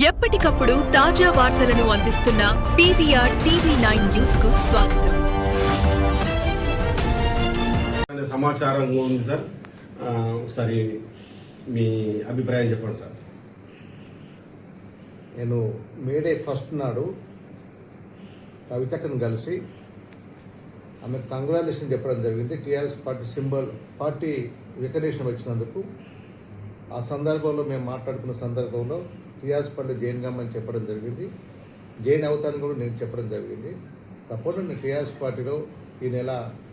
ఎప్పటికప్పుడు తాజా వార్తలను అందిస్తున్న పీవీఆర్ టీవీ9 న్యూస్ కు స్వాగతం. సమాచారం ఉంది సార్, ఒకసారి మీ అభిప్రాయం చెప్పండి సార్. నేను మేడే ఫస్ట్ నాడు కవితక్కను కలిసి ఆమె కంగ్రాచులేషన్ చెప్పడం జరిగింది. TRS party symbol party recognition వచ్చినందుకు. ఆ సందర్భంలో మేము మాట్లాడుకున్న సందర్భంలో టీఆర్ఎస్ పార్టీ జైన్ కమ్మని చెప్పడం జరిగింది. జైన్ అవుతాను కూడా నేను చెప్పడం జరిగింది. తప్పకుండా నేను టీఆర్ఎస్ పార్టీలో ఈ నెల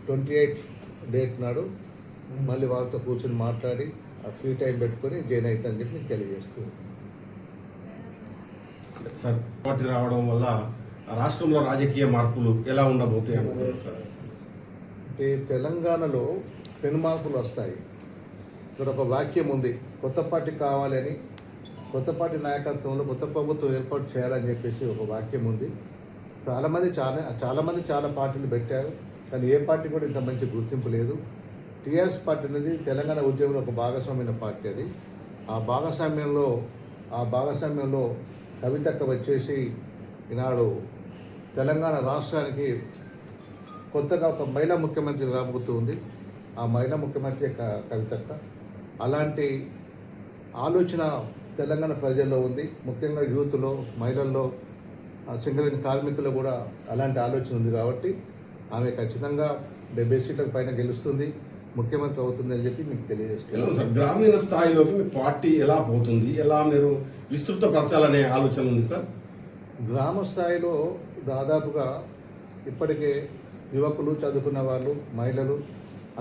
28 డేట్ నాడు మళ్ళీ వాళ్ళతో కూర్చొని మాట్లాడి ఆ ఫ్రీ టైం పెట్టుకొని జైన్ అవుతానని చెప్పి నేను తెలియజేస్తూ సార్, పార్టీ రావడం వల్ల రాష్ట్రంలో రాజకీయ మార్పులు ఎలా ఉండబోతాయి అనుకుంటున్నారు సార్? అంటే తెలంగాణలో పెను మార్పులు వస్తాయి. ఇక్కడ ఒక వాక్యం ఉంది, కొత్త పార్టీ కావాలని, కొత్త పార్టీ నాయకత్వంలో కొత్త ప్రభుత్వం ఏర్పాటు చేయాలని చెప్పేసి ఒక వాక్యం ఉంది. చాలామంది చాలా పార్టీలు పెట్టారు, కానీ ఏ పార్టీ కూడా ఇంత మంచి గుర్తింపు లేదు. టీఆర్ఎస్ పార్టీ అనేది తెలంగాణ ఉద్యమంలో ఒక భాగస్వామ్యమైన పార్టీ. అది ఆ భాగస్వామ్యంలో కవితక్క వచ్చేసి ఈనాడు తెలంగాణ రాష్ట్రానికి కొత్తగా ఒక మహిళా ముఖ్యమంత్రి రాబోతుంది. ఆ మహిళా ముఖ్యమంత్రి కవితక్క. అలాంటి ఆలోచన తెలంగాణ ప్రజల్లో ఉంది. ముఖ్యంగా యూత్లో, మహిళల్లో, సింగరేణి కార్మికుల్లో కూడా అలాంటి ఆలోచన ఉంది. కాబట్టి ఆమె ఖచ్చితంగా 70 సీట్లకు పైన గెలుస్తుంది, ముఖ్యమంత్రి అవుతుంది అని చెప్పి మీకు తెలియజేస్తున్నాను సార్. గ్రామీణ స్థాయిలోకి మీ పార్టీ ఎలా పోతుంది, ఎలా మీరు విస్తృత పరచాలనే ఆలోచన ఉంది సార్? గ్రామ స్థాయిలో దాదాపుగా ఇప్పటికే యువకులు, చదువుకున్న వాళ్ళు, మహిళలు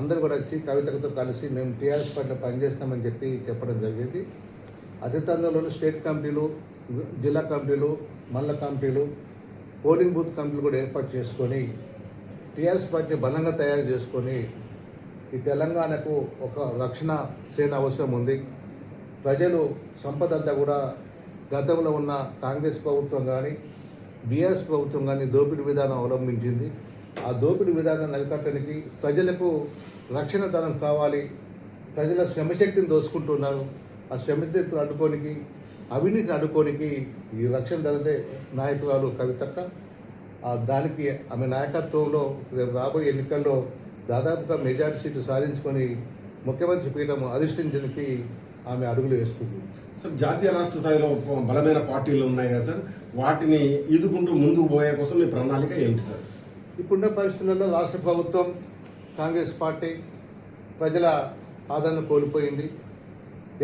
అందరూ కూడా వచ్చి కవితకతో కలిసి మేము టీఆర్ఎస్ పార్టీలో పనిచేస్తామని చెప్పడం జరిగింది. అతి తొందరలోనే స్టేట్ కమిటీలు, జిల్లా కమిటీలు, మండల కమిటీలు, పోలింగ్ బూత్ కమిటీలు కూడా ఏర్పాటు చేసుకొని టీఆర్ఎస్ పార్టీని బలంగా తయారు చేసుకొని ఈ తెలంగాణకు ఒక రక్షణ సేన అవసరం ఉంది. ప్రజలు సంపద అంతా కూడా గతంలో ఉన్న కాంగ్రెస్ ప్రభుత్వం కానీ బీఆర్ఎస్ ప్రభుత్వం కానీ దోపిడీ విధానం అవలంబించింది. ఆ దోపిడీ విధానాన్ని అరికట్టడానికి ప్రజలకు రక్షణ ధనం కావాలి. ప్రజల శ్రమశక్తిని దోసుకుంటున్నారు. ఆ శ్రమశక్తిని అడ్డుకోనికి, అవినీతిని అడ్డుకోనికి ఈ రక్షణ ధనదే నాయకురాలు కవితక్క. దానికి ఆమె నాయకత్వంలో రాబోయే ఎన్నికల్లో దాదాపుగా మెజార్టీ సీట్లు సాధించుకొని ముఖ్యమంత్రి పీఠం అధిష్ఠించడానికి ఆమె అడుగులు వేస్తుంది. సార్, జాతీయ రాష్ట్ర స్థాయిలో బలమైన పార్టీలు ఉన్నాయి కదా సార్, వాటిని ఈదుకుంటూ ముందుకు పోయే కోసం మీ ప్రణాళిక ఏంటి సార్? ఇప్పుడున్న పరిస్థితులలో రాష్ట్ర ప్రభుత్వం, కాంగ్రెస్ పార్టీ ప్రజల ఆదరణ కోల్పోయింది.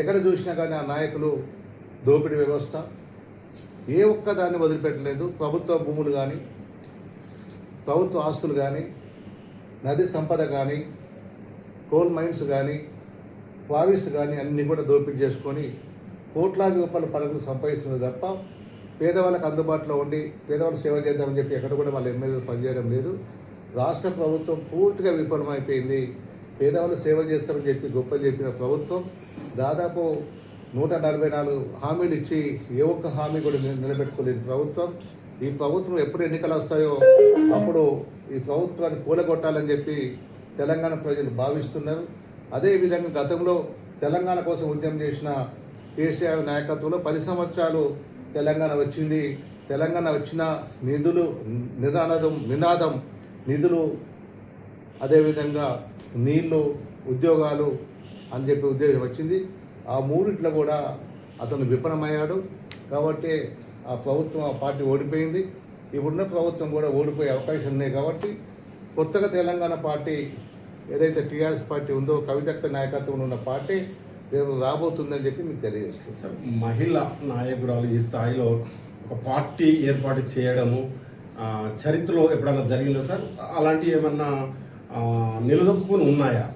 ఎక్కడ చూసినా కానీ ఆ నాయకులు దోపిడీ వ్యవస్థ ఏ ఒక్క దాన్ని వదిలిపెట్టలేదు. ప్రభుత్వ భూములు కానీ, ప్రభుత్వ ఆస్తులు కానీ, నది సంపద కానీ, కోల్ మైన్స్ కానీ, క్వారీస్ కానీ అన్నీ కూడా దోపిడీ చేసుకొని కోట్లాది రూపాయల పరుగులు సంపాదిస్తున్నారు తప్ప పేదవాళ్ళకు అందుబాటులో ఉండి పేదవాళ్ళు సేవ చేద్దామని చెప్పి ఎక్కడ కూడా వాళ్ళ ఎమ్మెల్యేలు పనిచేయడం లేదు. రాష్ట్ర ప్రభుత్వం పూర్తిగా విఫలమైపోయింది. పేదవాళ్ళు సేవ చేస్తామని చెప్పి గొప్పలు చెప్పిన ప్రభుత్వం దాదాపు 144 హామీలు ఇచ్చి ఏ ఒక్క హామీ కూడా నిలబెట్టుకోలేని ప్రభుత్వం. ఈ ప్రభుత్వం ఎప్పుడు ఎన్నికలు వస్తాయో అప్పుడు ఈ ప్రభుత్వాన్ని కూలగొట్టాలని చెప్పి తెలంగాణ ప్రజలు భావిస్తున్నారు. అదేవిధంగా గతంలో తెలంగాణ కోసం ఉద్యమం చేసిన కేసీఆర్ నాయకత్వంలో 10 సంవత్సరాలు తెలంగాణ వచ్చింది. తెలంగాణ వచ్చిన నినాదం నిధులు, అదేవిధంగా నీళ్లు, ఉద్యోగాలు అని చెప్పి ఉద్యోగం వచ్చింది. ఆ మూడిట్లో కూడా అతను విఫలమయ్యాడు. కాబట్టి ఆ ప్రభుత్వం, ఆ పార్టీ ఓడిపోయింది. ఇప్పుడున్న ప్రభుత్వం కూడా ఓడిపోయే అవకాశాలు ఉన్నాయి. కాబట్టి కొత్తగా తెలంగాణ పార్టీ ఏదైతే టీఆర్ఎస్ పార్టీ ఉందో, కవితక్క నాయకత్వంలో ఉన్న పార్టీ రేపు రాబోతుందని చెప్పి మీకు తెలియజేస్తుంది సార్. మహిళా నాయకురాలు ఈ స్థాయిలో ఒక పార్టీ ఏర్పాటు చేయడము చరిత్రలో ఎప్పుడైనా జరిగిందా సార్? అలాంటివి ఏమన్నా నిలదొక్కుని ఉన్నాయా?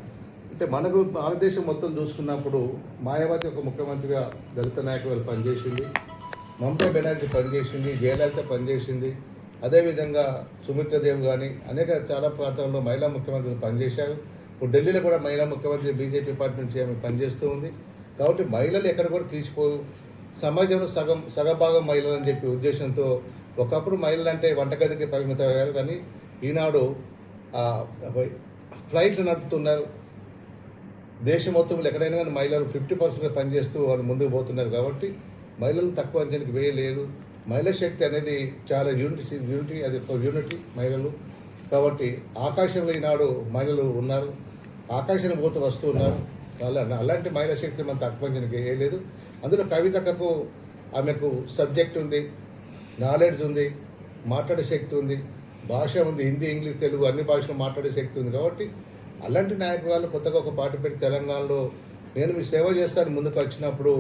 అంటే మనకు భారతదేశం మొత్తం చూసుకున్నప్పుడు మాయావతి ఒక ముఖ్యమంత్రిగా దళిత నాయకులు పనిచేసింది, మమతా బెనర్జీ పనిచేసింది, జయలలిత పనిచేసింది, అదేవిధంగా సుమిత్రదేవ్ కానీ చాలా ప్రాంతాల్లో మహిళా ముఖ్యమంత్రులు పనిచేశారు. ఇప్పుడు ఢిల్లీలో కూడా మహిళా ముఖ్యమంత్రి బీజేపీ పార్టీ నుంచి ఆమె పనిచేస్తూ ఉంది. కాబట్టి మహిళలు ఎక్కడ కూడా తీసిపోవు. సమాజంలో సగభాగం మహిళలు అని చెప్పి ఉద్దేశంతో ఒకప్పుడు మహిళలు అంటే వంటగదికి పరిమితం అయ్యారు. కానీ ఈనాడు ఫ్లైట్లు నడుపుతున్నారు. దేశం మొత్తంలో ఎక్కడైనా కానీ మహిళలు 50% పనిచేస్తూ వాళ్ళు ముందుకు పోతున్నారు. కాబట్టి మహిళలను తక్కువ అంచనాకి వేయలేదు. మహిళా శక్తి అనేది చాలా యూనిటీ అది ఒక యూనిటీ మహిళలు. కాబట్టి ఆకాశంలో ఈనాడు మహిళలు ఉన్నారు, ఆకాశం పోతూ వస్తూ ఉన్నారు. అలాంటి మహిళా శక్తి మనం తక్కువ అంచనాకి వేయలేదు. అందులో కవితకు ఆమెకు సబ్జెక్ట్ ఉంది, నాలెడ్జ్ ఉంది, మాట్లాడే శక్తి ఉంది, భాష ఉంది, హిందీ, ఇంగ్లీష్, తెలుగు అన్ని భాషలు మాట్లాడే శక్తి ఉంది. కాబట్టి అలాంటి నాయకురాలు కొత్తగా ఒక పార్టీ పెట్టి తెలంగాణలో నేను మీ సేవ చేస్తాను ముందుకు వచ్చినప్పుడు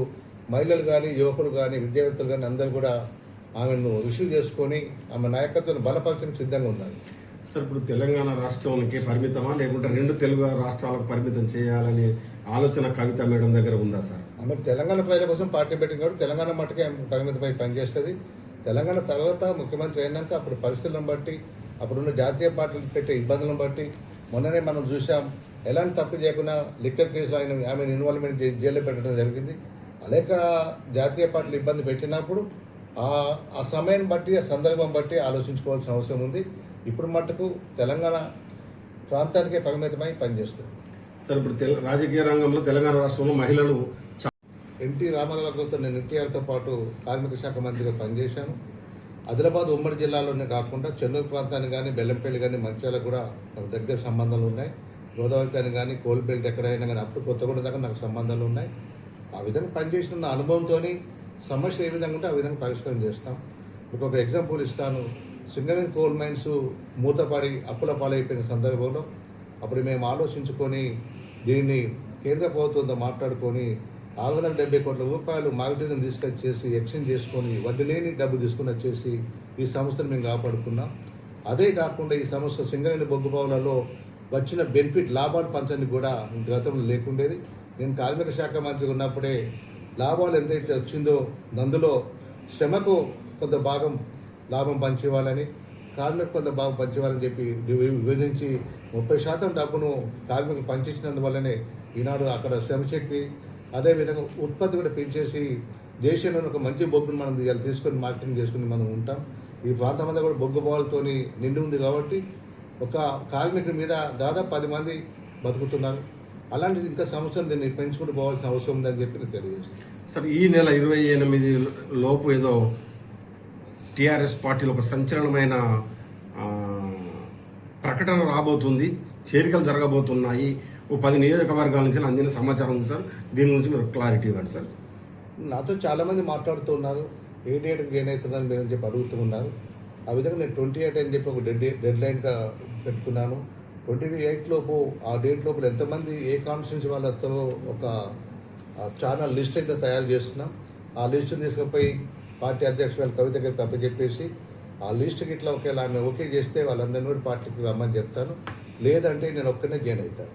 మహిళలు కానీ, యువకులు కానీ, విద్యావేత్తలు కానీ అందరూ కూడా ఆమెను రిసీవ్ చేసుకొని ఆమె నాయకత్వాన్ని బలపరచడానికి సిద్ధంగా ఉన్నారు. సార్ ఇప్పుడు తెలంగాణ రాష్ట్రానికి పరిమితమా లేకుంటే 2 తెలుగు రాష్ట్రాలకు పరిమితం చేయాలనే ఆలోచన కవిత మేడం దగ్గర ఉందా సార్? ఆమె తెలంగాణ ప్రజల కోసం పార్టీ పెట్టింది కాబట్టి తెలంగాణ మట్టుకే పరిమితమై పనిచేస్తుంది. తెలంగాణ తర్వాత ముఖ్యమంత్రి అయినాక అప్పుడు పరిస్థితులను బట్టి, అప్పుడున్న జాతీయ పార్టీలు పెట్టే ఇబ్బందులను బట్టి మొన్ననే మనం చూసాం. ఎలాంటి తప్పు చేయకుండా లిక్కర్ కేసు ఆమెను ఇన్వాల్వ్మెంట్ జైల్లో పెట్టడం జరిగింది. అనేక జాతీయ పార్టీలు ఇబ్బంది పెట్టినప్పుడు ఆ సమయం బట్టి, ఆ సందర్భం బట్టి ఆలోచించుకోవాల్సిన అవసరం ఉంది. ఇప్పుడు మట్టుకు తెలంగాణ ప్రాంతానికే పరిమితమై పనిచేస్తుంది. సార్ ఇప్పుడు రాజకీయ రంగంలో తెలంగాణ రాష్ట్రంలో మహిళలు ఎన్టీ రామారావు గారితో నేను ఎన్టీఆర్తో పాటు కార్మిక శాఖ మంత్రిగా పనిచేశాను. ఆదిలాబాద్ ఉమ్మడి జిల్లాలోనే కాకుండా చెన్నూరు ప్రాంతానికి కానీ, బెల్లంపల్లి కానీ, మంచిర్యాలకు కూడా నాకు దగ్గర సంబంధాలు ఉన్నాయి. గోదావరి కానీ కానీ, కోల్బెల్ట్ ఎక్కడైనా కానీ, అప్పుడు కొత్తగూడ దాకా నాకు సంబంధాలు ఉన్నాయి. ఆ విధంగా పనిచేసిన నా అనుభవంతో సమస్య ఏ విధంగా ఉంటే ఆ విధంగా పరిష్కారం చేస్తాం. మీకు ఒక ఎగ్జాంపుల్ ఇస్తాను. సింగరేణి కోల్ మైన్స్ మూతపడి అప్పుల పాలైపోయిన సందర్భంలో అప్పుడు మేము ఆలోచించుకొని దీన్ని కేంద్ర ప్రభుత్వంతో మాట్లాడుకొని 670 కోట్ల రూపాయలు మార్కెటింగ్ తీసుకొచ్చేసి ఎక్స్చేంజ్ చేసుకొని వడ్డీ లేని డబ్బు తీసుకుని వచ్చేసి ఈ సంస్థను మేము కాపాడుకున్నాం. అదే కాకుండా ఈ సంస్థ సింగరేణి బొగ్గు బావులలో వచ్చిన బెనిఫిట్ లాభాలు పంచడానికి కూడా గతంలో లేకుండేది. నేను కార్మిక శాఖ మంత్రి ఉన్నప్పుడే లాభాలు ఎంతైతే వచ్చిందో అందులో శ్రమకు కొంత భాగం లాభం పంచివ్వాలని, కార్మికు కొంత భాగం పంచివ్వాలని చెప్పి విభజించి 30% డబ్బును కార్మికులు పంచించినందువల్లనే ఈనాడు అక్కడ శ్రమశక్తి అదేవిధంగా ఉత్పత్తి కూడా పెంచేసి దేశంలోని ఒక మంచి బొగ్గును మనం ఇవాళ తీసుకొని మార్కెటింగ్ చేసుకుని మనం ఉంటాం. ఈ ప్రాంతం అంతా కూడా బొగ్గు బావులతో నిండి ఉంది కాబట్టి ఒక కార్మికుడి మీద దాదాపు 10 మంది బతుకుతున్నారు. అలాంటి ఇంకా సంవత్సరం దీన్ని పెంచుకుంటూ పోవాల్సిన అవసరం ఉందని చెప్పి నేను తెలియజేస్తాను. సార్ ఈ నెల 28 లోపు ఏదో టీఆర్ఎస్ పార్టీలో ఒక సంచలనమైన ప్రకటన రాబోతుంది, చేరికలు జరగబోతున్నాయి. ఓ 10 నియోజకవర్గాల నుంచి అందిన సమాచారం ఉంది సార్. దీని గురించి మీరు క్లారిటీ ఇవ్వండి సార్. నాతో చాలామంది మాట్లాడుతున్నారు, ఏ డేట్కి జాయిన్ అవుతుందని మీరు చెప్పి అడుగుతూ ఉన్నారు. ఆ విధంగా నేను 28 అని చెప్పి ఒక డెడ్ లైన్గా పెట్టుకున్నాను. 28 లోపు ఆ డేట్ లోపల ఎంతమంది ఏ కాన్స్టిట్యూన్సీ వాళ్ళతో ఒక ఛానల్ లిస్ట్ అయితే తయారు చేస్తున్నాం. ఆ లిస్టుని తీసుకుపోయి పార్టీ అధ్యక్షురాలు కవిత గారికి అప్పచెప్పేసి ఆ లిస్టుకి ఇట్లా ఒకేలా ఆమె ఓకే చేస్తే వాళ్ళందరినీ కూడా పార్టీకి రమ్మని చెప్తాను. లేదంటే నేను ఒక్కనే జాయిన్ అవుతాను.